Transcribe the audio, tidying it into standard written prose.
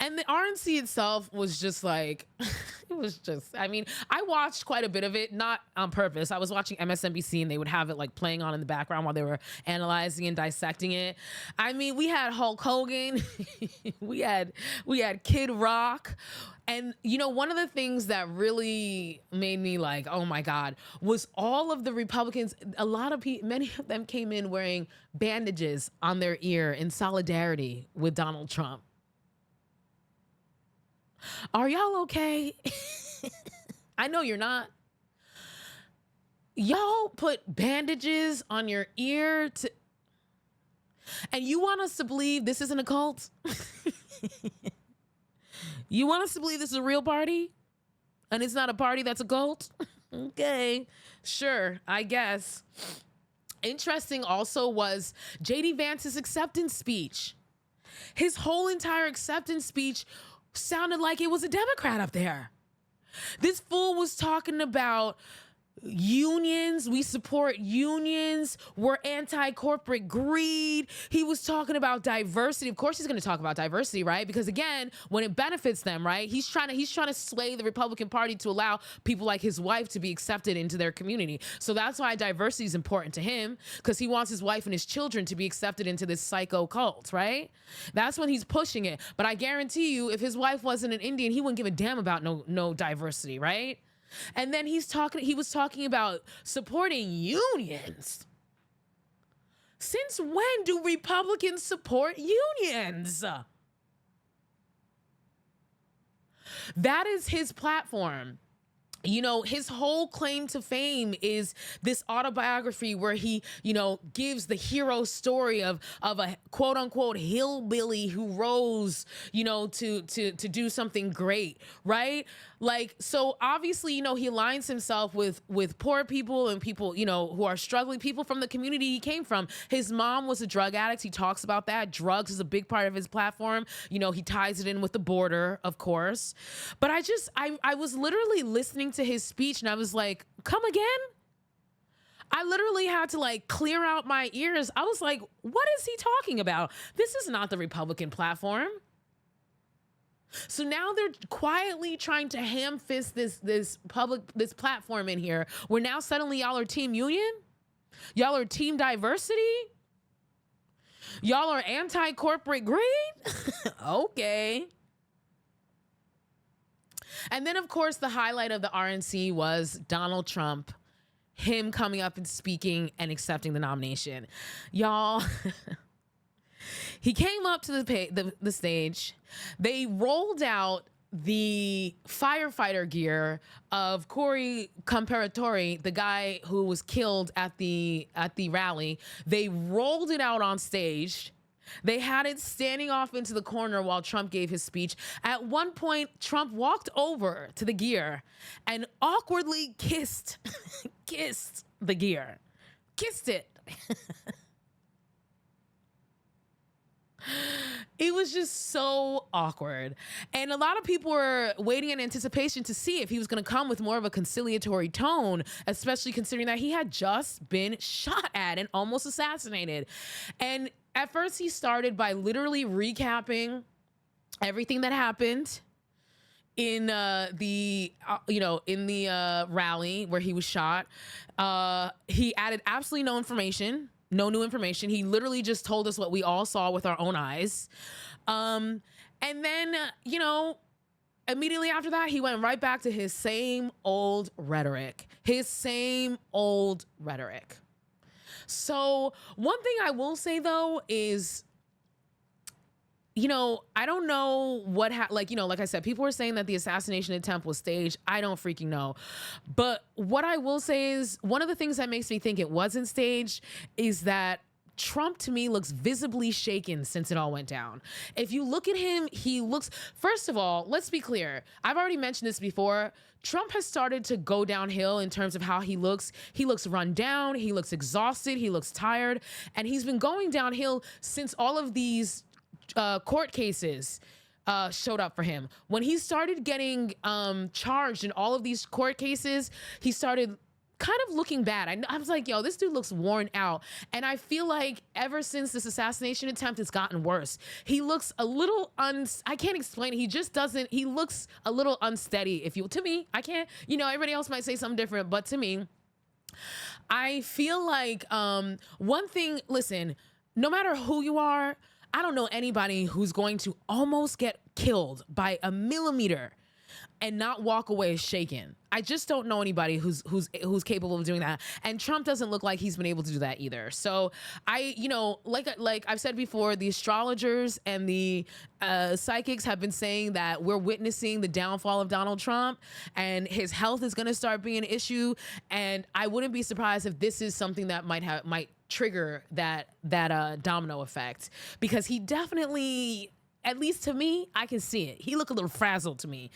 And the RNC itself was just like, it was just, I mean, I watched quite a bit of it, not on purpose. I was watching MSNBC and they would have it like playing on in the background while they were analyzing and dissecting it. I mean, we had Hulk Hogan, we had Kid Rock. And, you know, one of the things that really made me like, oh my God, was all of the Republicans, a lot of people, many of them came in wearing bandages on their ear in solidarity with Donald Trump. Are y'all okay? I know you're not. Y'all put bandages on your ear and you want us to believe this isn't a cult? You want us to believe this is a real party? And it's not a party that's a cult? Okay, sure, I guess. Interesting also was J.D. Vance's acceptance speech. His whole entire acceptance speech sounded like it was a Democrat up there. This fool was talking about unions. We support unions. We're anti-corporate greed. He was talking about diversity. Of course he's going to talk about diversity, right? Because again, when it benefits them, right? He's trying to sway the Republican Party to allow people like his wife to be accepted into their community. So that's why diversity is important to him, because he wants his wife and his children to be accepted into this psycho cult, right? That's when he's pushing it. But I guarantee you, if his wife wasn't an Indian, he wouldn't give a damn about no diversity, right? And then he was talking about supporting unions. Since when do Republicans support unions? That is his platform. You know, his whole claim to fame is this autobiography where he, you know, gives the hero story of a quote unquote hillbilly who rose, you know, to do something great, right? Like, so obviously, you know, he aligns himself with poor people and people, you know, who are struggling, people from the community he came from. His mom was a drug addict. He talks about that. Drugs is a big part of his platform. You know, he ties it in with the border, of course. But I was literally listening to his speech and I was like, come again? I literally had to like clear out my ears. I was like, what is he talking about? This is not the Republican platform. So now they're quietly trying to ham fist this platform in here, where now suddenly y'all are team union? Y'all are team diversity? Y'all are anti-corporate greed? Okay. And then, of course, the highlight of the RNC was Donald Trump, him coming up and speaking and accepting the nomination. Y'all, he came up to the stage. They rolled out the firefighter gear of Corey Comparatori, the guy who was killed at the rally. They rolled it out on stage. They had it standing off into the corner while Trump gave his speech. At one point, Trump walked over to the gear and awkwardly kissed the gear. Kissed it. It was just so awkward. And a lot of people were waiting in anticipation to see if he was going to come with more of a conciliatory tone, especially considering that he had just been shot at and almost assassinated. And at first he started by literally recapping everything that happened in the rally where he was shot. He added absolutely no information. No new information. He literally just told us what we all saw with our own eyes. And then, immediately after that, he went right back to his same old rhetoric. So one thing I will say, though, is, I don't know what, like I said, people were saying that the assassination attempt was staged. I don't freaking know. But what I will say is one of the things that makes me think it wasn't staged is that Trump, to me, looks visibly shaken since it all went down. If you look at him, he looks, first of all, let's be clear. I've already mentioned this before. Trump has started to go downhill in terms of how he looks. He looks run down. He looks exhausted. He looks tired. And he's been going downhill since all of these court cases showed up for him. When he started getting charged in all of these court cases, he started kind of looking bad. I was like, yo, this dude looks worn out. And I feel like ever since this assassination attempt, it's gotten worse. He looks a little I can't explain it. He just doesn't, he looks a little unsteady. To me, I can't, everybody else might say something different, but to me, I feel like one thing, listen, no matter who you are, I don't know anybody who's going to almost get killed by a millimeter and not walk away shaken. I just don't know anybody who's capable of doing that. And Trump doesn't look like he's been able to do that either. So like I've said before, the astrologers and the psychics have been saying that we're witnessing the downfall of Donald Trump and his health is going to start being an issue. And I wouldn't be surprised if this is something that might trigger that domino effect, because he definitely, at least to me, I can see it. He look a little frazzled to me.